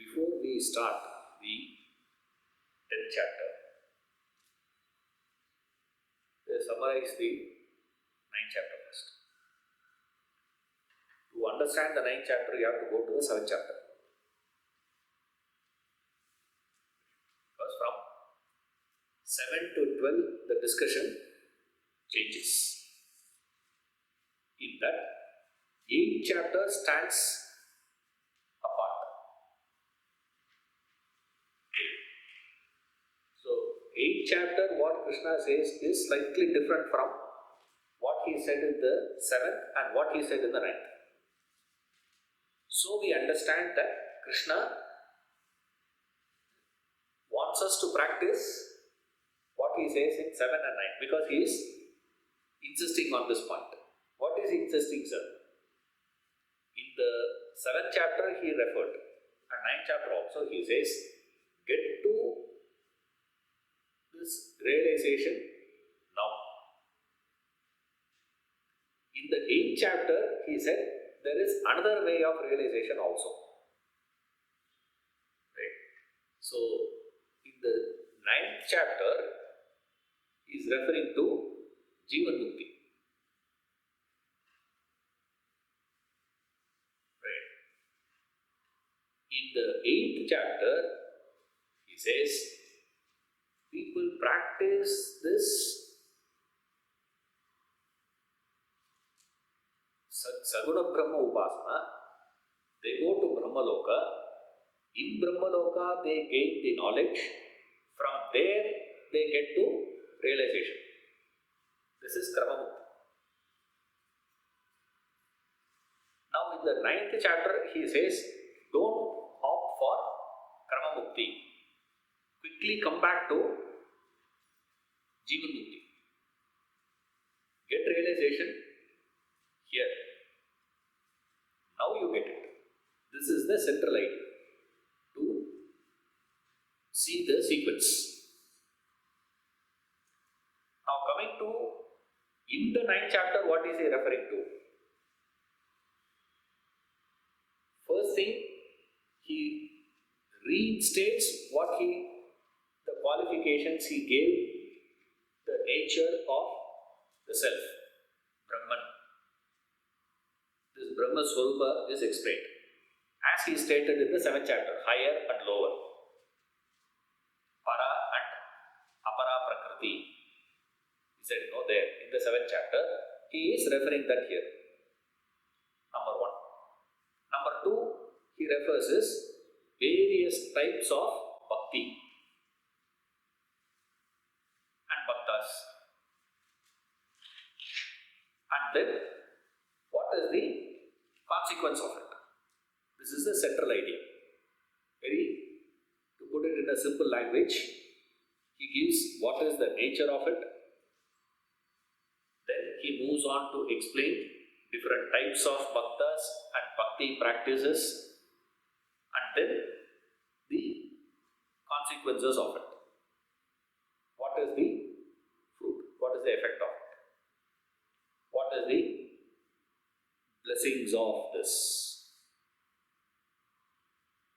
Before we start the 10th chapter, let's summarize the 9th chapter first. To understand the 9th chapter, you have to go to the 7th chapter. Because from 7 to 12, the discussion changes. In that, 8th chapter stands apart. So, 8th chapter, what Krishna says is slightly different from what he said in the 7th and what he said in the 9th. So, we understand that Krishna wants us to practice what he says in 7 and 9 because he is insisting on this point. What is he insisting, sir? In the 7th chapter, he referred, and 9th chapter also, he says, get to this realization now. In the 8th chapter, he said, there is another way of realization also. Right? So, in the 9th chapter, he is referring to Jivan Mukti. Right? In the 8th chapter, he says, people practice this Saguna Brahma Upasana, they go to Brahmaloka. In Brahmaloka, they gain the knowledge. From there, they get to realization. This is Krama Mukti. Now, in the 9th chapter, he says, don't opt for Krama Mukti. Quickly come back to Jivan Mukti. Get realization here. Now you get it. This is the central idea to see the sequence. Now coming to, in the 9th chapter, what is he referring to? First thing, he reinstates the qualifications he gave, the nature of the self, Brahman. This Brahma Swarupa is explained. As he stated in the 7th chapter, higher and lower. Para and Apara Prakriti. He said, no, there. In the 7th chapter, he is referring that here. Number 1. Number 2, he refers as various types of bhakti and bhaktas. And then, what is the consequence of it? This is the central idea. To put it in a simple language, he gives what is the nature of it. Then he moves on to explain different types of bhaktas and bhakti practices, and then the consequences of it. What is the fruit? What is the effect of it? What is the blessings of this?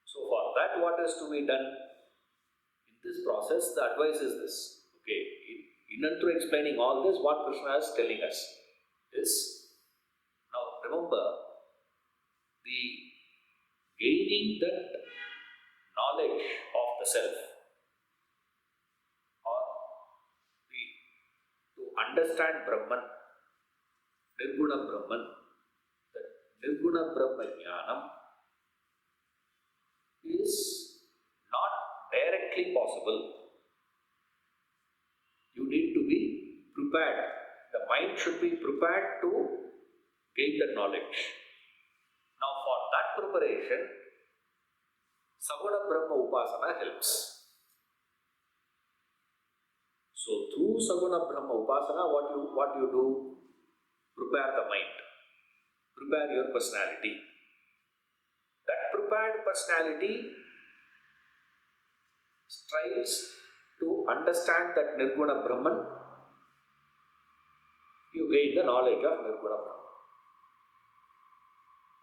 So for that, what is to be done? In this process, the advice is this. Okay, in and through explaining all this, what Krishna is telling us is, now remember, the gaining that knowledge of the self, or to understand Brahman, Nirguna Brahman, the Nirguna Brahma Jnanam is not directly possible. You need to be prepared. The mind should be prepared to gain the knowledge. Now, for that preparation, Saguna Brahma Upasana helps. So, through Saguna Brahma Upasana, what you do? Prepare the mind. Prepare your personality. That prepared personality strives to understand that Nirguna Brahman. You gain the knowledge of Nirguna Brahman.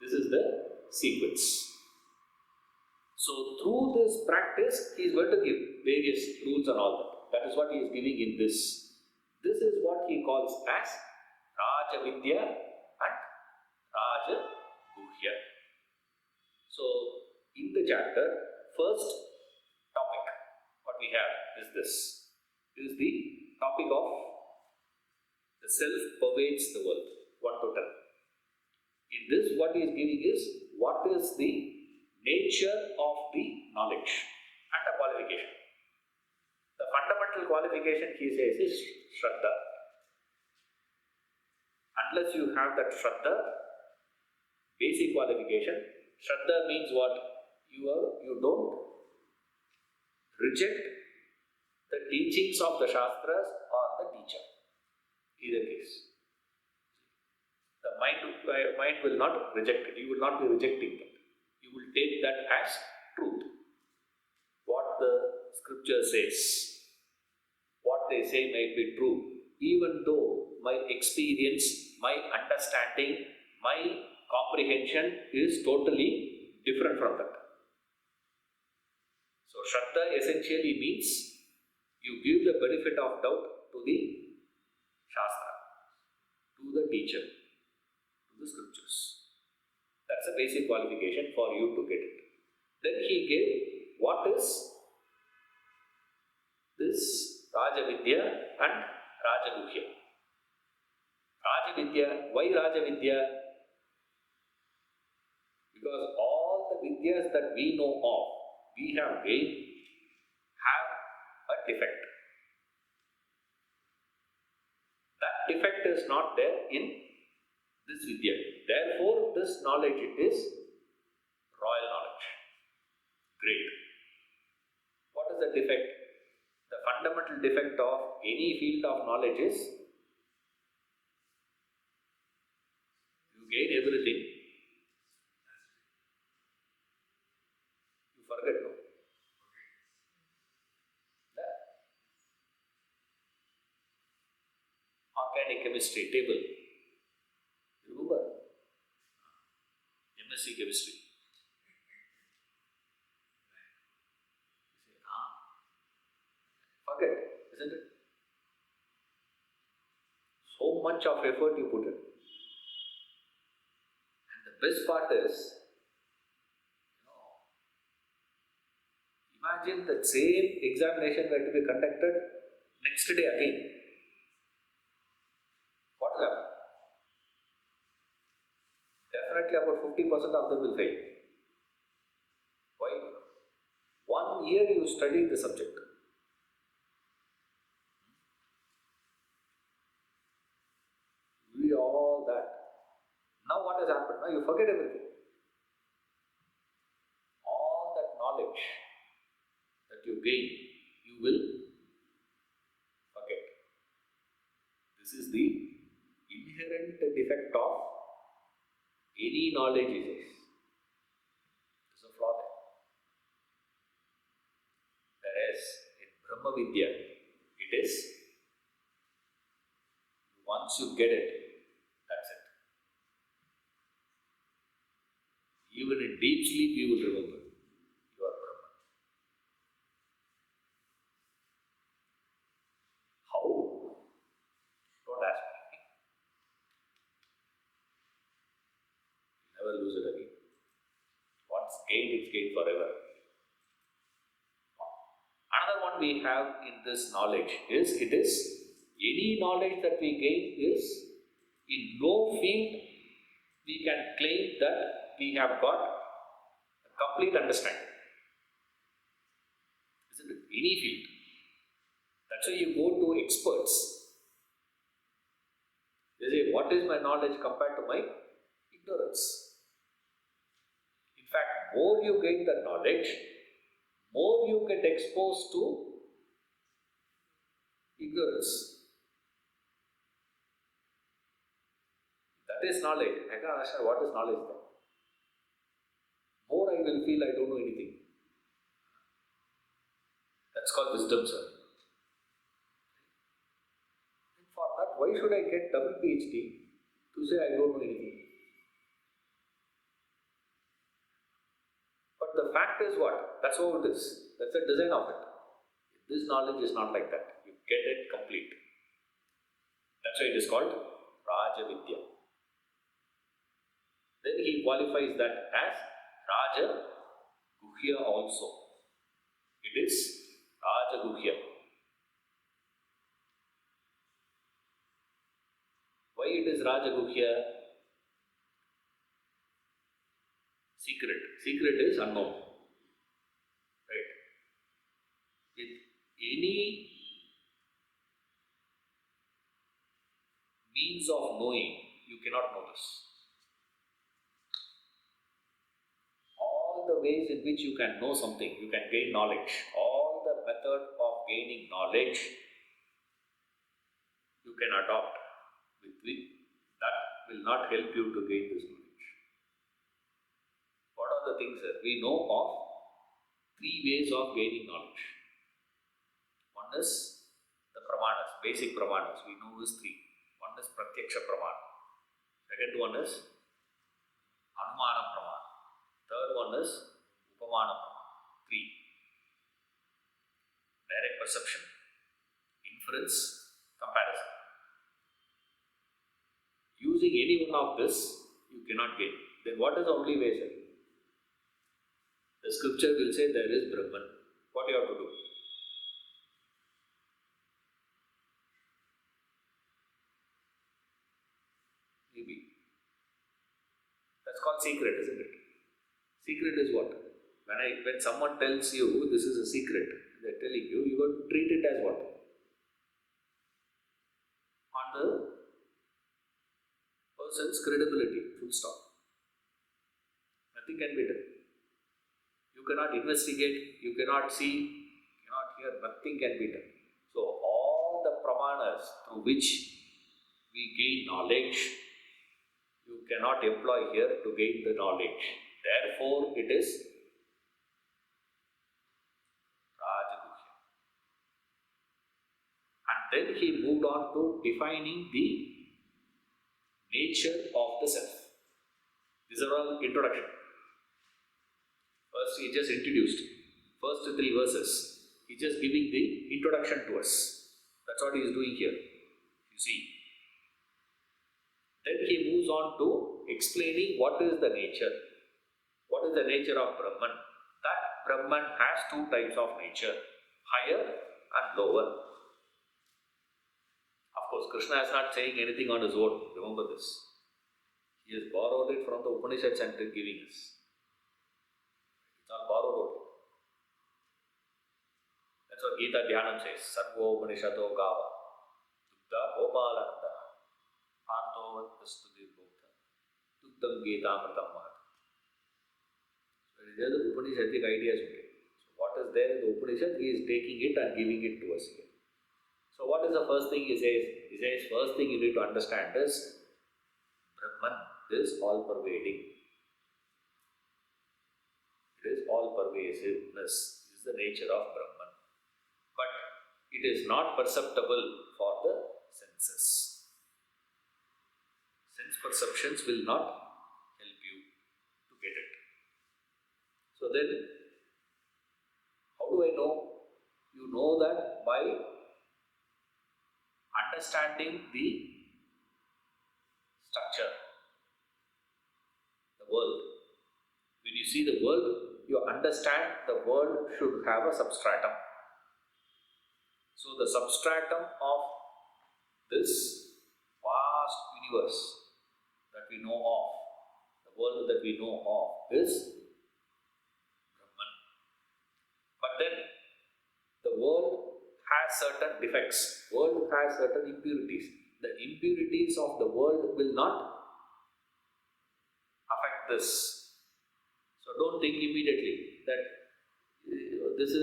This is the sequence. So through this practice, he is going to give various rules and all that. That is what he is giving in this. This is what he calls as Raja Vidya and Raja Guhya. So in the chapter, first topic what we have is this. This is the topic of the self pervades the world, 1 to 10. In this, what he is giving is what is the nature of the knowledge and the qualification. The fundamental qualification he says is Shraddha. Unless you have that Shraddha, basic qualification, Shraddha means what? You don't reject the teachings of the Shastras or the teacher. Either case. The mind will not reject it. You will not be rejecting it. You will take that as truth. What the scripture says, what they say might be true, even though my experience, my understanding, my comprehension is totally different from that. So Shraddha essentially means you give the benefit of doubt to the Shastra, to the teacher, to the scriptures. That's a basic qualification for you to get it. Then he gave what is this Raja Vidya and Raja Guhya. Raja Vidya, why Raja Vidya? Because all the Vidyas that we know of, we have gained, have a defect. That defect is not there in this Vidya. Therefore, this knowledge, it is royal knowledge. Great. What is the defect? The fundamental defect of any field of knowledge is you gain everything, you forget, no? The organic chemistry table. Remember? MSc chemistry. You say, forget, isn't it? So much of effort you put in. And the best part is, imagine that same examination were to be conducted next day again. What will happen? Definitely about 50% of them will fail. Why? 1 year you studied the subject. We all that. Now what has happened? Now you forget everything. All that knowledge that you gain, you will forget. This is the inherent defect of any knowledge, it is. There's a flaw there. Whereas in Brahma Vidya, it is once you get it, that's it. Even in deep sleep, you will remember you are Brahman. How? Don't ask me. Never lose it again. Once gained, it's gained forever. Another one we have in this knowledge is, it is any knowledge that we gain is, in no field we can claim that we have got a complete understanding. Isn't it? Any field. That's why you go to experts. They say, what is my knowledge compared to my ignorance? In fact, more you gain the knowledge, more you get exposed to ignorance. That is knowledge. I can't understand what is knowledge then. More I will feel I don't know anything. That's called wisdom, sir. And for that, why should I get double PhD to say I don't know anything? But the fact fact is what? That's how it is. That's the design of it. This knowledge is not like that. You get it complete. That's why it is called Raja Vidya. Then he qualifies that as Raja Guhya also. It is Raja Guhya. Why it is Raja Guhya? Secret. Secret is unknown. Right? With any means of knowing, you cannot know this. All the ways in which you can know something, you can gain knowledge, all the method of gaining knowledge, you can adopt. That will not help you to gain this knowledge. What are the things that we know of? 3 ways of gaining knowledge. One is the pramanas, basic pramanas. We know is 3. One is pratyaksha pramana. Second one is anumana pramana. Third one is upamana pramana. 3. Direct perception, inference, comparison. Using any one of this, you cannot gain. Then what is the only way, sir? The scripture will say there is Brahman. What you have to do? Maybe. That's called secret, isn't it? Secret is what? When someone tells you this is a secret, they're telling you, you got to treat it as what? On the person's credibility, full stop. Nothing can be done. You cannot investigate, you cannot see, you cannot hear, nothing can be done. So all the pramanas through which we gain knowledge, you cannot employ here to gain the knowledge. Therefore, it is Rajaguhya. And then he moved on to defining the nature of the self. These are all introduction. First, he just introduced. First 3 verses, he just giving the introduction to us. That's what he is doing here. You see. Then he moves on to explaining what is the nature. What is the nature of Brahman? That Brahman has 2 types of nature, higher and lower. Of course, Krishna is not saying anything on his own. Remember this. He has borrowed it from the Upanishads and giving us. It's all borrowed out. That's what Gita Dhyanam says. Sarvo Upanishado Gava Dukta Gopalananda Artovat Prastudir Bhukta Duktam Gita Amritam Mahat. So these are the Upanishadic ideas. So what is there in the Upanishad, he is taking it and giving it to us here. So what is the first thing he says? He says, first thing you need to understand is Brahman is all pervading. It is all pervasiveness. This is the nature of Brahman. But it is not perceptible for the senses. Sense perceptions will not help you to get it. So then, how do I know? You know that by understanding the structure, the world. When you see the world, you understand the world should have a substratum. So the substratum of this vast universe that we know of, the world that we know of, is Brahman. But then the world has certain defects, world has certain impurities. The impurities of the world will not affect this. So don't think immediately that this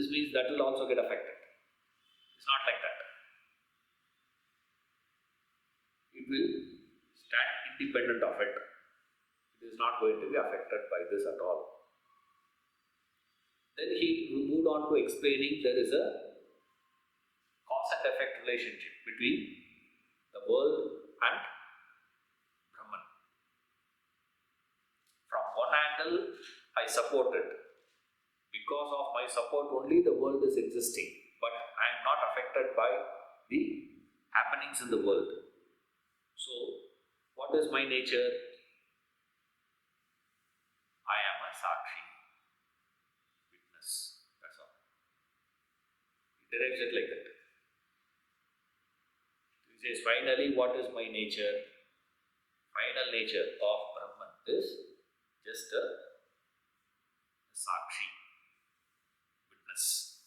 means that will also get affected. It's not like that. It will stand independent of it. It is not going to be affected by this at all. Then he moved on to explaining there is a cause and effect relationship between the world and Brahman. From one angle, I support it. Because of my support only the world is existing, but I am not affected by the happenings in the world. So, what is my nature? I am a Sakshi, witness. That's all. He derives it like that. He says, finally, what is my nature? Final nature of Brahman is just a Sakshi, witness.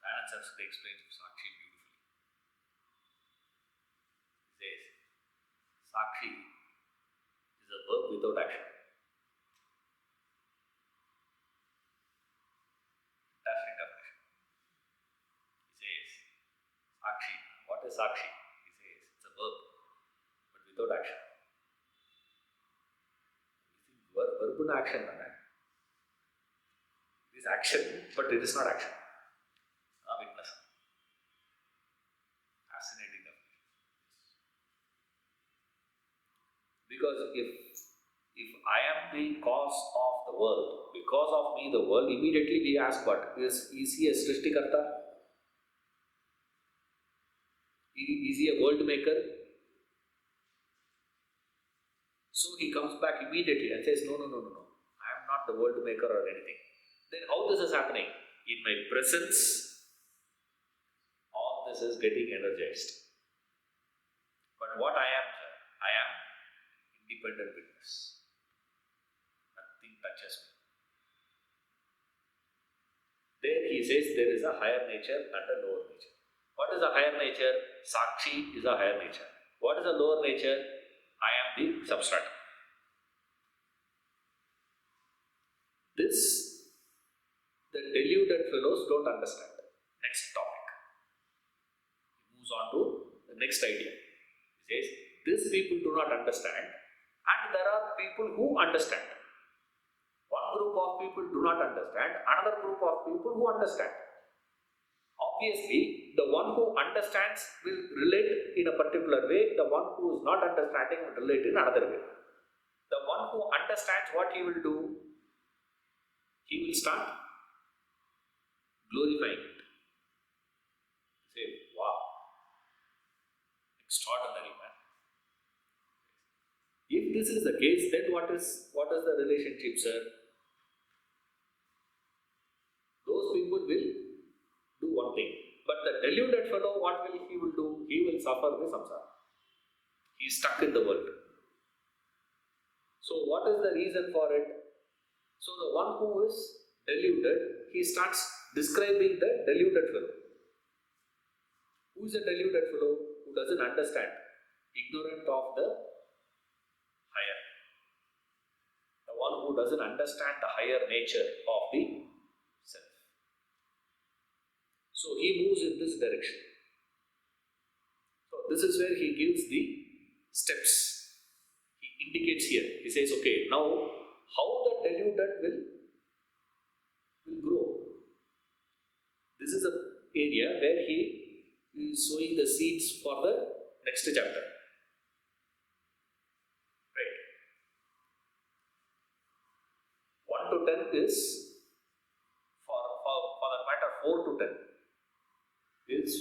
Anand Saraswati explains Sakshi beautifully. He says, Sakshi is a verb without action. Fantastic definition. He says, Sakshi, what is Sakshi? He says, it's a verb, but without action. You think verb in action, right? It is action, but it is not action. Witness. Fascinating definition. Because if I am the cause of the world, because of me the world, immediately we ask what? Is he a Srishtikarta? Is he a world maker? So he comes back immediately and says, no. I am not the world maker or anything. Then how this is happening? In my presence, all this is getting energized. But what I am, sir? I am independent witness. Nothing touches me. There he says there is a higher nature and a lower nature. What is a higher nature? Sakshi is a higher nature. What is a lower nature? I am the substrate. This, the deluded fellows don't understand. Next topic. He moves on to the next idea. He says, these people do not understand, and there are people who understand. One group of people do not understand, another group of people who understand. Obviously, the one who understands will relate in a particular way, the one who is not understanding will relate in another way. The one who understands, what he will do? He will start glorifying it. Say, wow, extraordinary, man. If this is the case, then what is the relationship, sir? Those people will do one thing. But the deluded fellow, what will he do? He will suffer the samsara. He is stuck in the world. So what is the reason for it? So the one who is deluded, he starts describing the deluded fellow. Who is a deluded fellow? Who doesn't understand, ignorant of the higher. The one who doesn't understand the higher nature of the self. So he moves in this direction. So this is where he gives the steps. He indicates here. He says, okay, now how the deluded will grow. This is an area where he is sowing the seeds for the next chapter. Right. 1 to 10 is, for that matter, 4 to 10 is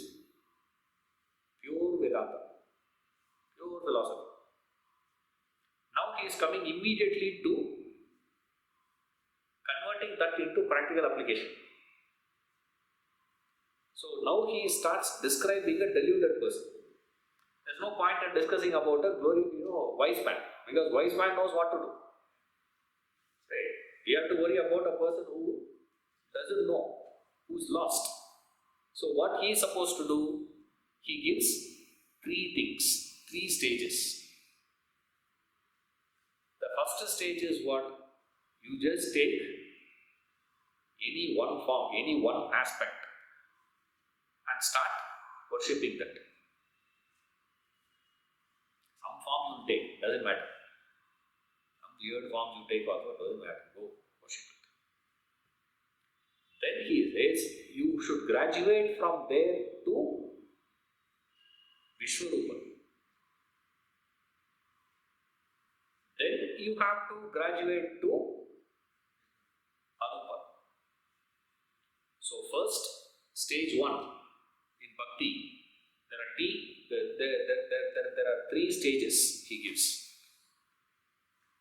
pure Vedanta, pure philosophy. Now he is coming immediately to converting that into practical application. So now he starts describing a deluded person. There's no point in discussing about a wise man, because wise man knows what to do. Right? We have to worry about a person who doesn't know, who's lost. So what he is supposed to do, he gives 3 things, 3 stages. The first stage is what? You just take any one form, any one aspect and start worshipping that. Some form you take, doesn't matter. Some weird form you take also, doesn't matter. Go worship it. Then he says, you should graduate from there to Vishwarupa. Then you have to graduate to Arupa. So first, stage 1 in Bhakti, there are 3 stages he gives.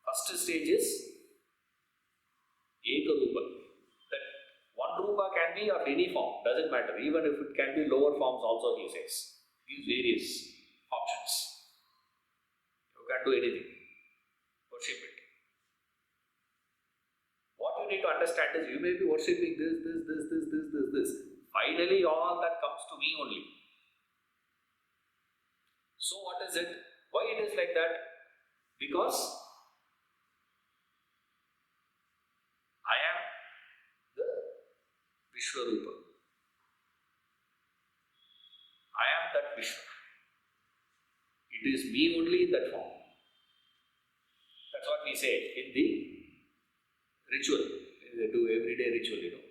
First stage is Eka Rupa. That one Rupa can be of any form, doesn't matter. Even if it can be lower forms also, he says. He gives various options. You can do anything. Worship it. What you need to understand is you may be worshipping this. Finally, all that comes to me only. So what is it? Why it is like that? Because I am the Vishwarupa. I am that Vishwa. It is me only in that form. That's what we say in the ritual. They do everyday ritual, you know.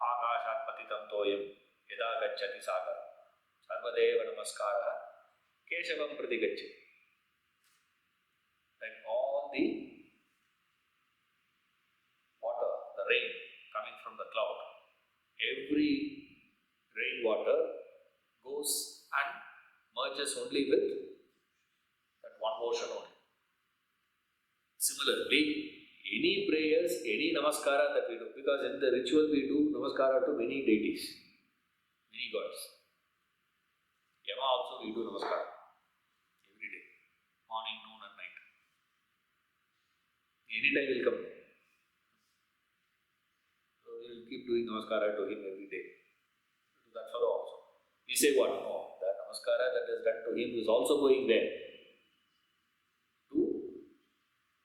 Akashat patitam toyam yada gacchati sagar sarvadeva namaskara keshavam pratigacchati. Like all the water, the rain coming from the cloud, every rainwater goes and merges only with that one ocean only. Similarly, any prayers, any namaskara that we do, because in the ritual we do namaskara to many deities, many gods. Yama also we do namaskara every day, morning, noon and night. Anytime will come. So we will keep doing namaskara to him every day. Do that fellow also. We say what? No, the namaskara that is done to him is also going there. To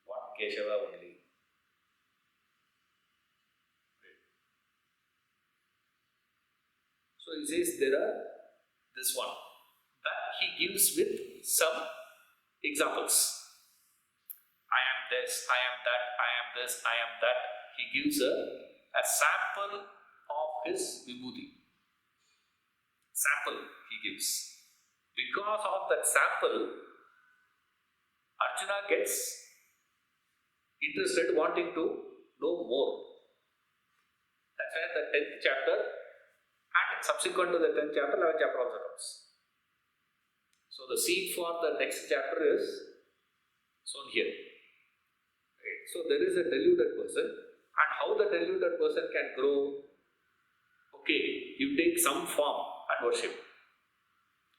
one Keshava only. So he says there are this one that he gives with some examples. I am this, I am that, I am this, I am that. He gives a sample of his vibhuti. Sample he gives. Because of that sample, Arjuna gets interested, wanting to know more. That's why the 10th chapter and subsequent to the 10th chapter, 11th chapter also comes. So the seed for the next chapter is shown here. Right. So there is a deluded person, and how the deluded person can grow. Okay, you take some form and worship.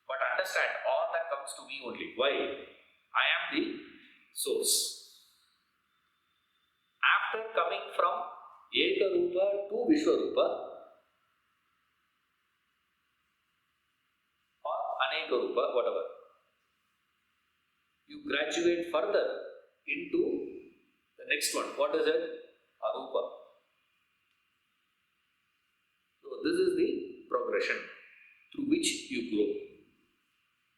But understand, all that comes to me only. Why? I am the source. After coming from Eka Rupa to Vishwarupa or Aneka Rupa, whatever, you graduate further into the next one. What is it? Arupa. So this is the progression through which you grow.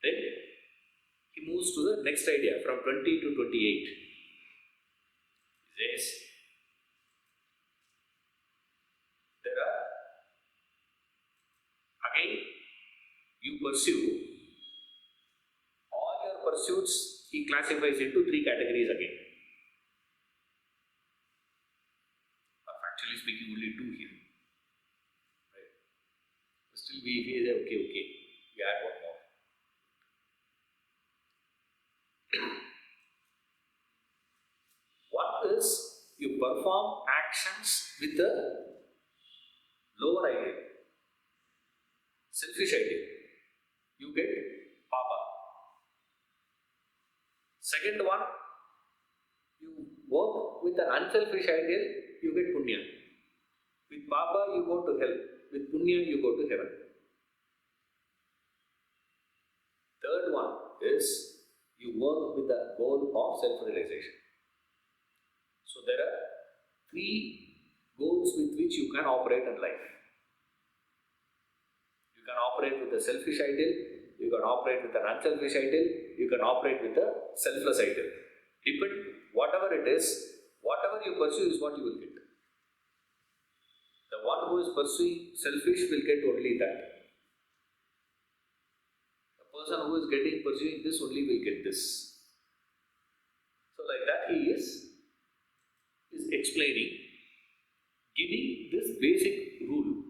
Then he moves to the next idea from 20 to 28. He says, there are, again, you pursue, all your pursuits he classifies into 3 categories again. Actually speaking, only 2 here. Right? Still we say, okay, we add one more. One is you perform actions with the lower ideal, selfish ideal. You get papa. Second one, you work with an unselfish ideal, you get punya. With papa, you go to hell. With punya, you go to heaven. Third one is you work with the goal of self-realization. So there are 3 goals with which you can operate in life. You can operate with a selfish ideal, you can operate with an unselfish ideal, you can operate with a selfless ideal. Whatever it is, whatever you pursue is what you will get. The one who is pursuing selfish will get only that. The person who is pursuing this only will get this. like that he is explaining, giving this basic rule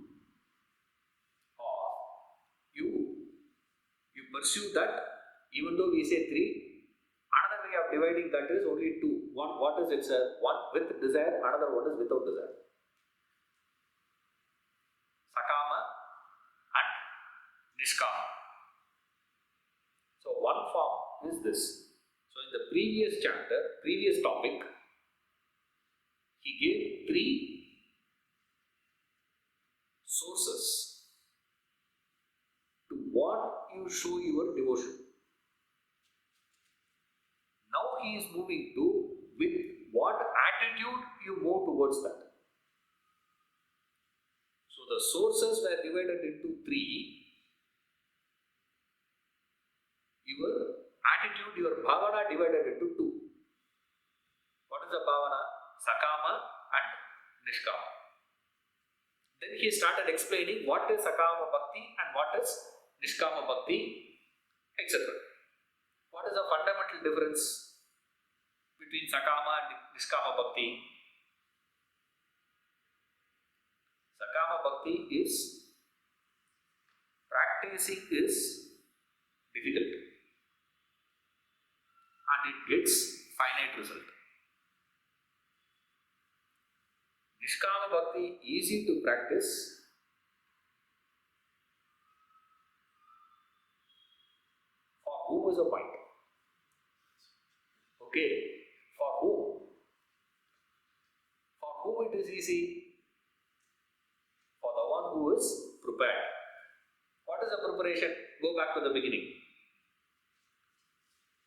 of you pursue that, even though we say three, another way of dividing that is only two. One, what is it, sir? One with desire, another one is without desire. Sakama and Nishkama. So one form is this. So in the previous chapter, previous topic, he gave three sources to what you show your devotion. Now he is moving to with what attitude you move towards that. So the sources were divided into three. Your attitude, your bhavana divided into two. What is the bhavana? Sakama and Nishkama. Then he started explaining what is Sakama Bhakti and what is Nishkama Bhakti, etc. What is the fundamental difference between Sakama and Nishkama Bhakti? Sakama Bhakti is practicing is difficult and it gets finite result. Nishkama Bhakti easy to practice, for whom is a point? Okay, for whom? For whom it is easy? For the one who is prepared. What is the preparation? Go back to the beginning.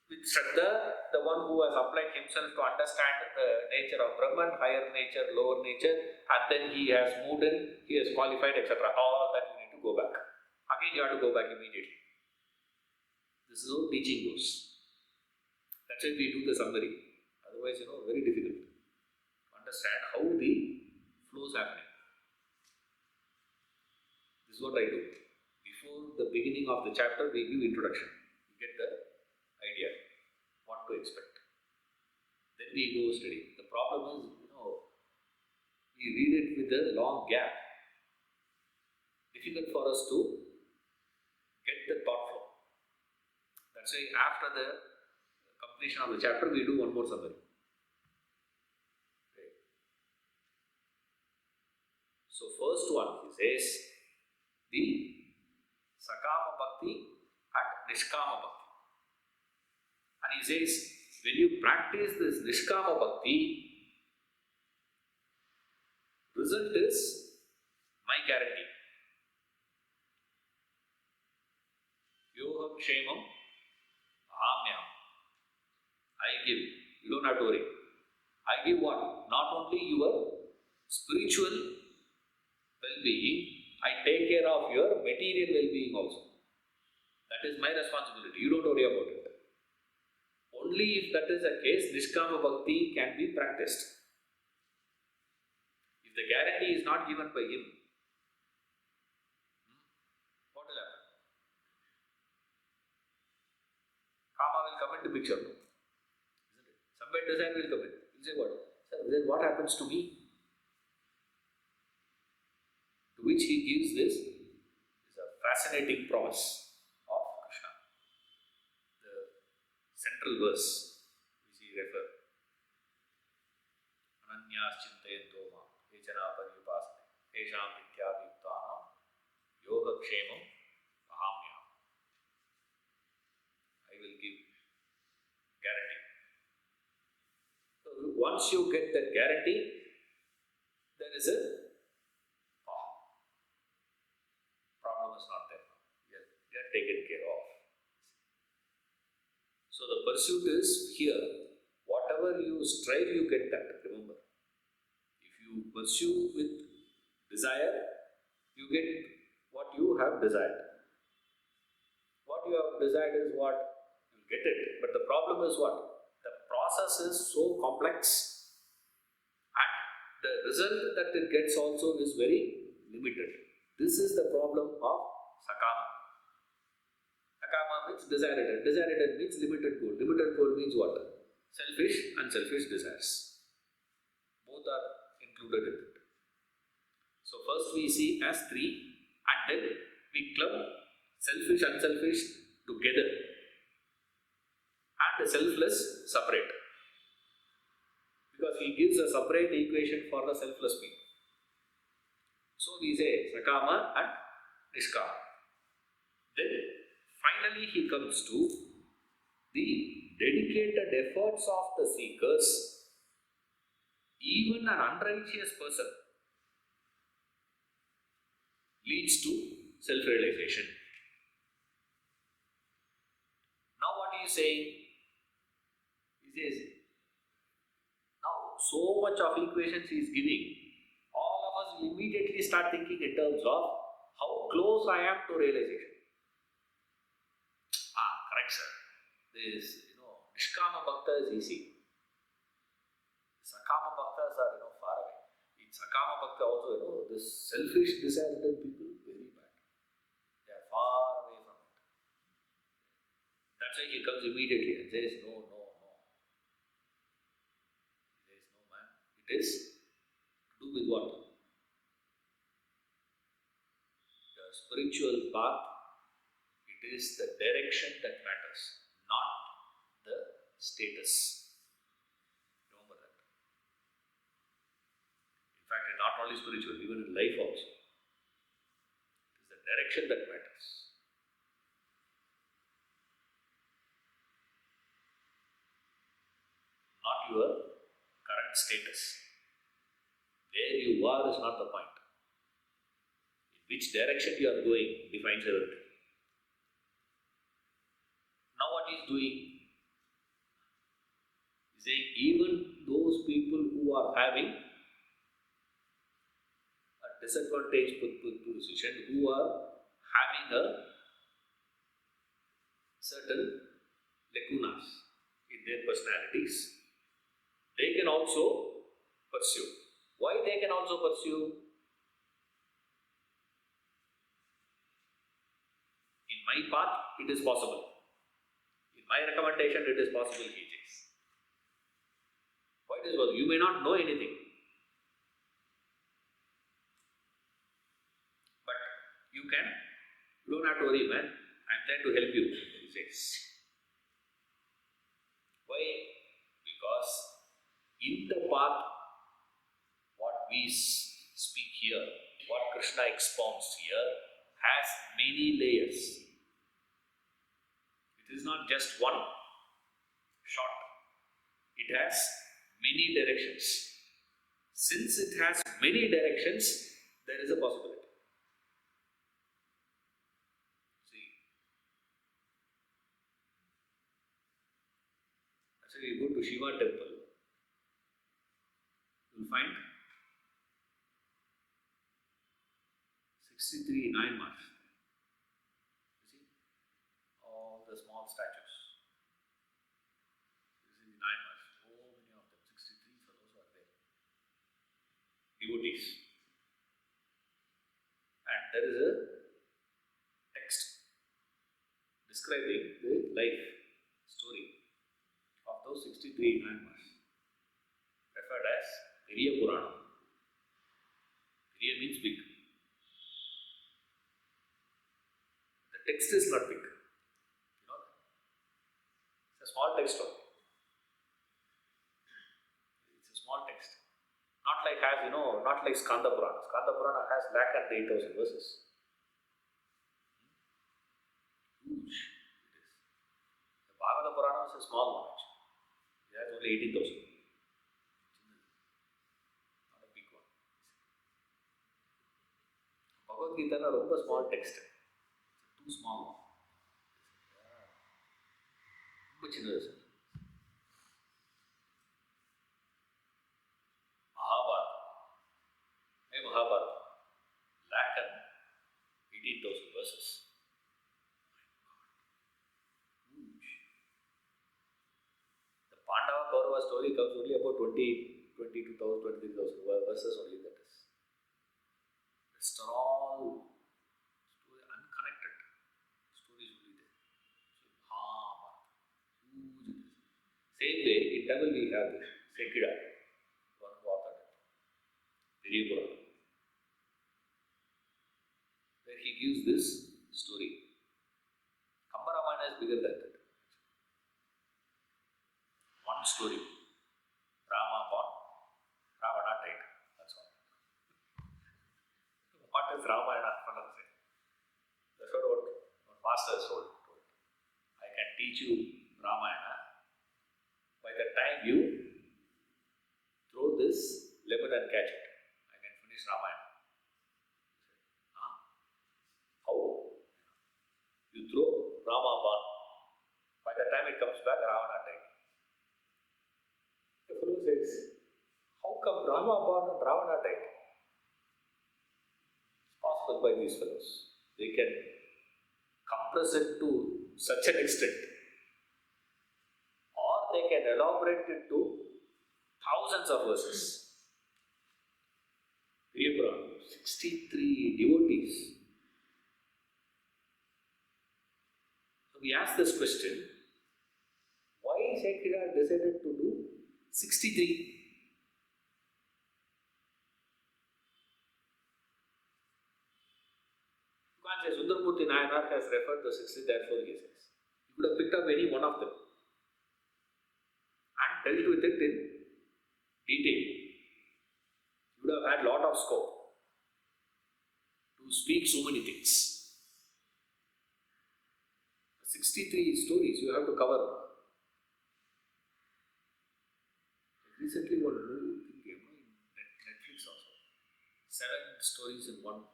With Shraddha, the one who has applied himself to understand the nature of Brahman, higher nature, lower nature, and then he has moved in, he has qualified, etc. All that you need to go back. Again, you have to go back immediately. This is how teaching goes. That's why we do the summary. Otherwise, very difficult to understand how the flow is happening. This is what I do. Before the beginning of the chapter, we give introduction. You get the idea, what to expect. Then we go study. The problem is, we read it with a long gap. Difficult for us to get the thought flow. That's why after the completion of the chapter, we do one more summary. Okay. So first one, he says, the Sakama Bhakti and Nishkama Bhakti. And he says, when you practice this Nishkama Bhakti, result is my guarantee. Yoga Kshemam Ahamyam. I give. You don't have to worry. I give what? Not only your spiritual well-being, I take care of your material well-being also. That is my responsibility. You don't worry about it. Only if that is the case, Nishkama Bhakti can be practiced. If the guarantee is not given by him, what will happen? Kama will come into picture, isn't it? Somewhere desire will come in. He'll say what? Sir, then what happens to me? To which he gives this is a fascinating promise of Krishna. The central verse which he referred. Ananyas chintayanto ma echana pariyupasane esham vidyabhiktanam yoga kshemam ahamyam. I will give guarantee. So once you get that guarantee, there is a problem is not there. They are taken care of. So the pursuit is here. Whatever you strive, you get that. Remember, if you pursue with desire, you get what you have desired. What you have desired is what you get it. But the problem is what? The process is so complex, and the result that it gets also is very limited. This is the problem of Sakama. Sakama means desiderated. Desiderated means limited goal. Limited goal means what? selfish and selfish desires. Both are included in it. So first we see as three, and then we club selfish, unselfish together, and the selfless separate. Because he gives a separate equation for the selfless people. So we say Sakama and Nishkama. Then finally he comes to the dedicated efforts of the seekers. Even an unrighteous person leads to self-realization. Now what he is saying? He says, now so much of equations he is giving, all of us will immediately start thinking in terms of how close I am to realization. Correct, sir. This, Nishkama Bhakta is easy. Sakama Bhaktas are, far away. In Sakama Bhakta also, this selfish, disastrous people, very bad. They are far away from it. That's why he comes immediately and says, no. He says, no man, it is to do with what? The spiritual path, it is the direction that matters, not the status. Remember that. In fact, not only spiritual, even in life also. It is the direction that matters. Not your current status. Where you are is not the point. In which direction you are going defines everything. Now what he is doing? He is saying even those people who are having a disadvantaged position, who are having a certain lacunas in their personalities, they can also pursue. Why they can also pursue? In my path, it is possible. In my recommendation, it is possible, he says. Why it is possible? You may not know anything. But you don't have to worry, man. I am there to help you, he says. Why? Because in the path, what we speak here, what Krishna expounds here, has many layers. It is not just one shot. It has many directions. Since it has many directions, there is a possibility. See, that's why you go to Shiva temple, you will find 63 Nayanmars. You see, all the small statues. This is the Nayanmars. So many of them, 63 fellows are there. Devotees. And there is a text describing the life story of those 63 Nayanmars, referred as Periya Puranam. Periya means big. The text is not big. It's a small text only. It's a small text. Not like Skanda Purana. Skanda Purana has 108,000 verses. Huge it is. The Bhagavata Purana is a small one actually. It has only 18,000. Not a big one. Bhagavad Gita is a very small text. It's too small. Very small. Mahabharata, 18,000 verses. Huge. The Pandava Kaurava story comes only about 22,000, 23,000 verses only, that is. The rest are all unconnected stories only there. So Mahabharata, huge it is. Same way, in Tamil we have this, Sekida, one who authored it, Periyapura, where he gives this story. Kambaramana is bigger than that. One story. Rama born, Ravana died. That's all. What is Ramayana? That's what master told. I can teach you Ramayana. By the time you throw this lemon and catch it, I can finish Ramayana. Huh? How? You throw Rama born. By the time it comes back, Ravana died. The fellow says, how come Rama born and Ravana died? It's possible by these fellows. They can compress it to such an extent, or they can elaborate it to thousands of verses. Periyapura, 63 devotees. So we ask this question, why Sekida decided to do 63? You can't say Sundaramurti Nayanar has referred to 60, therefore he says. You could have picked up any one of them and dealt with it in detail. You would have had lot of scope to speak so many things. 63 stories you have to cover. Recently, one in Netflix also. 7 stories in one movie.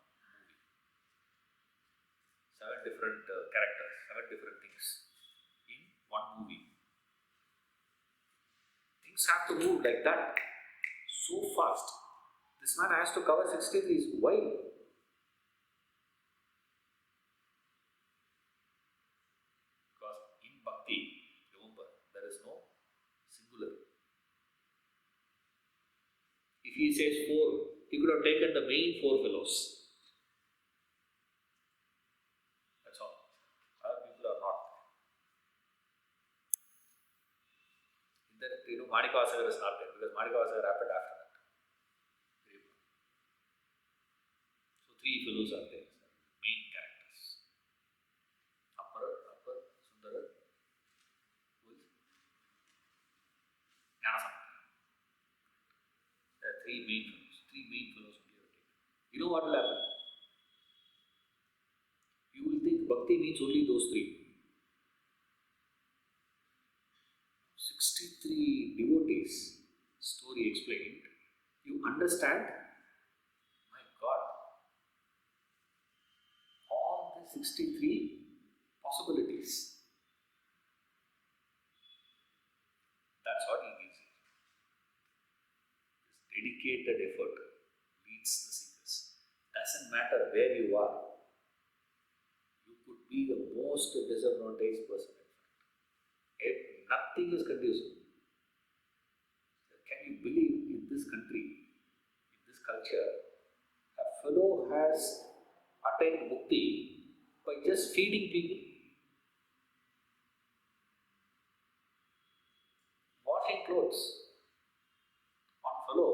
7 different characters, 7 different things in one movie. Things have to move like that, so fast. This man has to cover 63. Why? Because in Bhakti, remember, there is no singular. If he says 4, he could have taken the main 4 fellows. That's all. Other people are not. In that, Manikavasagar is not there because Manikavasagar happened after that. So 3 fellows are there, main characters. Appara, Sundara, who is Jnanasambhava. There are 3 main fellows. 3 main fellows only are taken. You know what will happen? You will think Bhakti means only those 3. 63 devotees, story explained, you understand, my God, all the 63 possibilities. That's what he gives you. This dedicated effort leads the seekers. Doesn't matter where you are. You could be the most disadvantaged person. If nothing is conducive. Can you believe in this country, in this culture, a fellow has attained mukti by just feeding people? Washing clothes. One fellow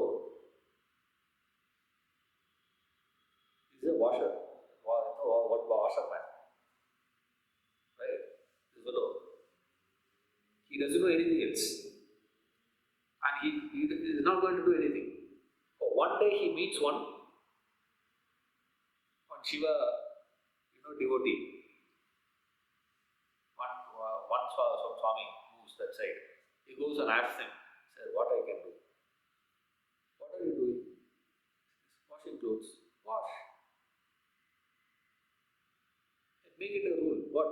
is a washer. What washerman? Right? This fellow. He doesn't know anything else. And he is not going to do anything. So one day he meets one Shiva, devotee. One Swami moves that side. He goes and asks him, says, what I can do? What are you doing? Washing clothes. Wash. Make it a rule. What?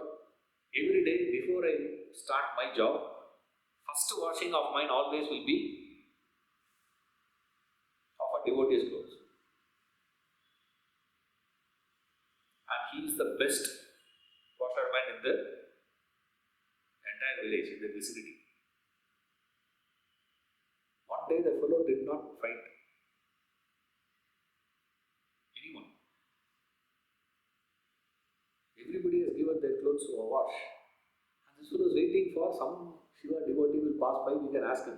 Every day before I start my job, first washing of mine always will be of a devotee's clothes. And he is the best washerman in the entire village, in the vicinity. One day the fellow did not find anyone. Everybody has given their clothes to a wash. And this fellow is waiting for some Shiva devotee will pass by, we can ask him.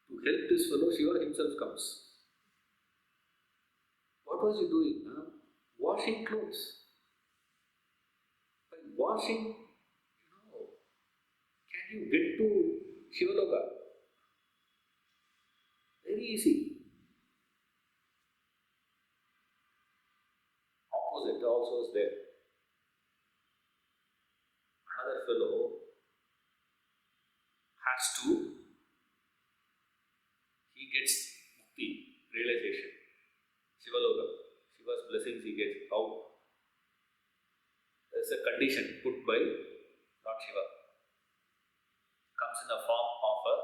To help this fellow, Shiva himself comes. What was he doing? Washing clothes. By washing, can you get to Shivaloka? Very easy. Opposite also is there. Another fellow he gets mukti, realization. Shivaloka, Shiva's blessings he gets. How? There's a condition put by Lord Shiva. Comes in the form of a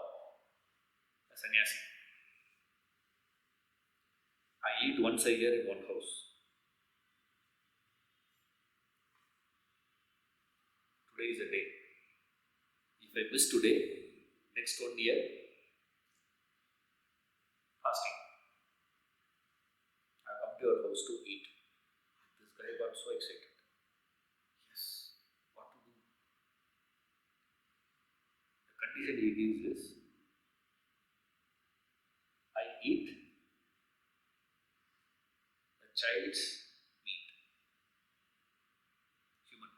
sannyasi. I eat once a year in one house. Today is a day. If I miss today, next 1 year, fasting. I come to your house to eat. This guy got so excited. Yes, what to do? The condition he gives is, I eat a child's meat. Human.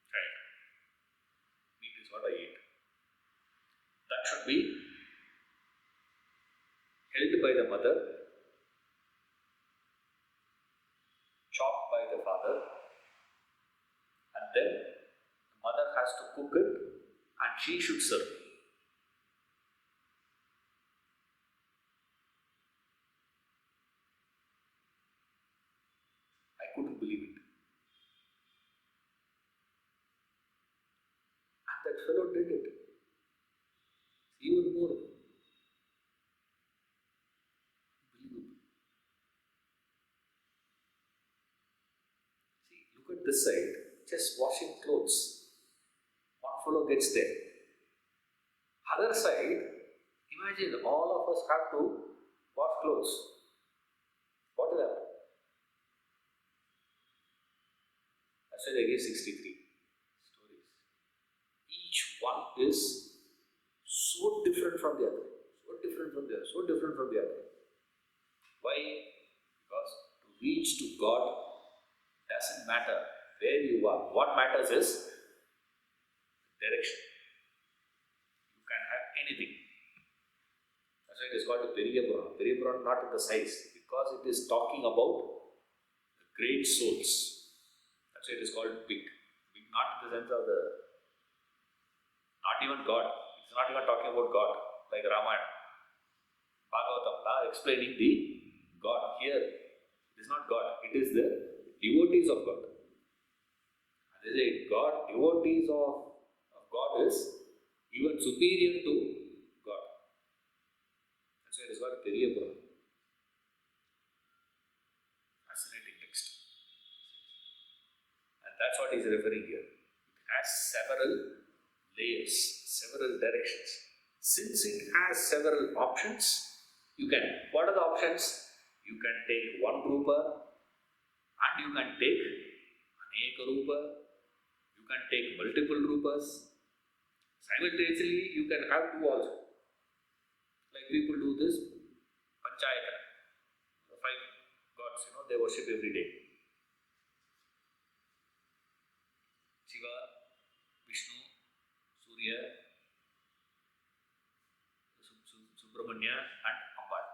Child. Meat is what I eat. That should be held by the mother, chopped by the father, and then the mother has to cook it and she should serve. I couldn't believe it. And that fellow did it. Even more believable. See, look at this side, just washing clothes. One fellow gets there. Other side, imagine all of us have to wash clothes. What will happen? That's why they gave 63 stories. Each one is so different from the other. So different from the other. So different from the other. Why? Because to reach to God doesn't matter where you are. What matters is direction. You can have anything. That's why it is called a Periya Purana. Periya Purana not in the size, because it is talking about the great souls. That's why it is called big. Big not in the sense of the, not even God. It's not even talking about God, like Ramayana. Bhagavatam, explaining the God. Here, it is not God, it is the devotees of God. And they say, God, devotees of God is even superior to God. That's why it is called Periya Purana. Fascinating text. And that's what he is referring here. It has several layers, several directions. Since it has several options, you can, what are the options? You can take one rupa and you can take aneka rupa. You can take multiple rupas. Simultaneously, you can have two also. Like people do this panchayata. The 5 gods, they worship every day. Shiva, Vishnu, Surya, Subramanya and Ambal.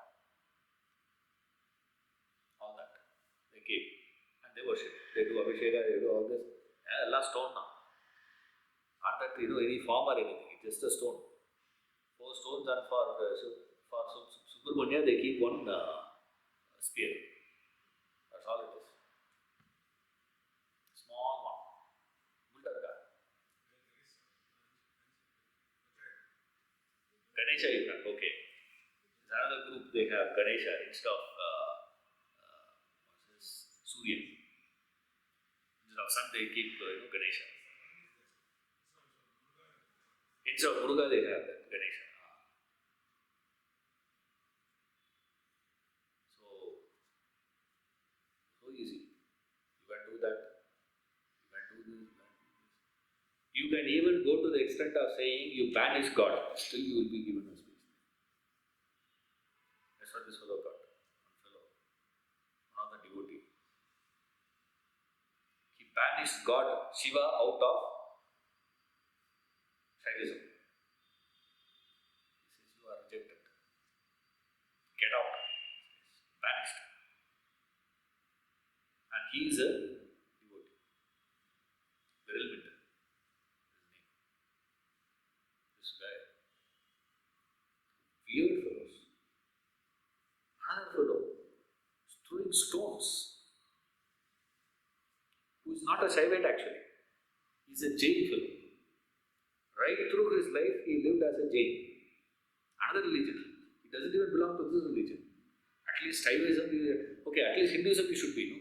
All that. They came and they worship. They do Abhisheka, they do all this. Last stone now. Not that any form or anything, it's just a stone. 4 stones, and for Subramanya they keep one spear. That's all it is. Small one. Buldarga. Ganesha you have, okay. There's another group, they have Ganesha instead of Surya. Instead of sun they keep Ganesha. Instead of Muruga they have that Ganesha. So easy. You can do that. You can do You can even go to the extent of saying you banish God, still you will be given a space. That's what this fellow got. One of the devotee. He banished God, Shiva, out of Shaivism. He says, you are rejected. Get out. Banished. And he is a devotee. Beryl Minton, his name. This guy. Weird fellows. Another fellow is throwing stones. Who is not a Shaivite actually. He is a Jain fellow. Right through his life, he lived as a Jain. Another religion. He doesn't even belong to this religion. At least Shaivism, okay, at least Hinduism he should be, no?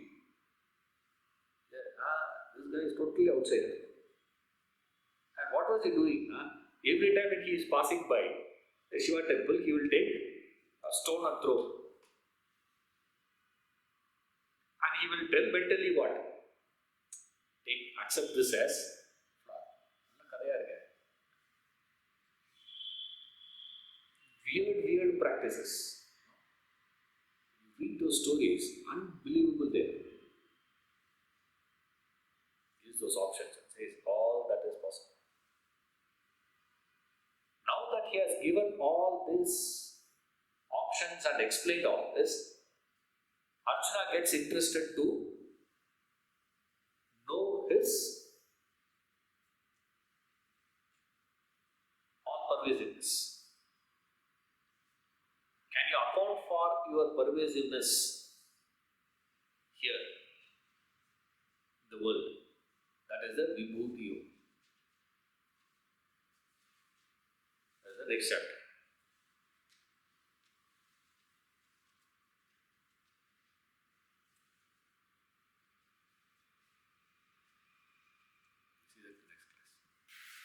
This guy is totally outside. And what was he doing? Every time when he is passing by the Shiva temple, he will take a stone and throw. And he will tell mentally what? Accept this as weird practices. You read those stories, unbelievable there. Use those options and says all that is possible. Now that he has given all these options and explained all this, Arjuna gets interested to know his all-pervasiveness. Can you account for your pervasiveness here in the world? That is the Vibhuti Yoga. That is the next chapter.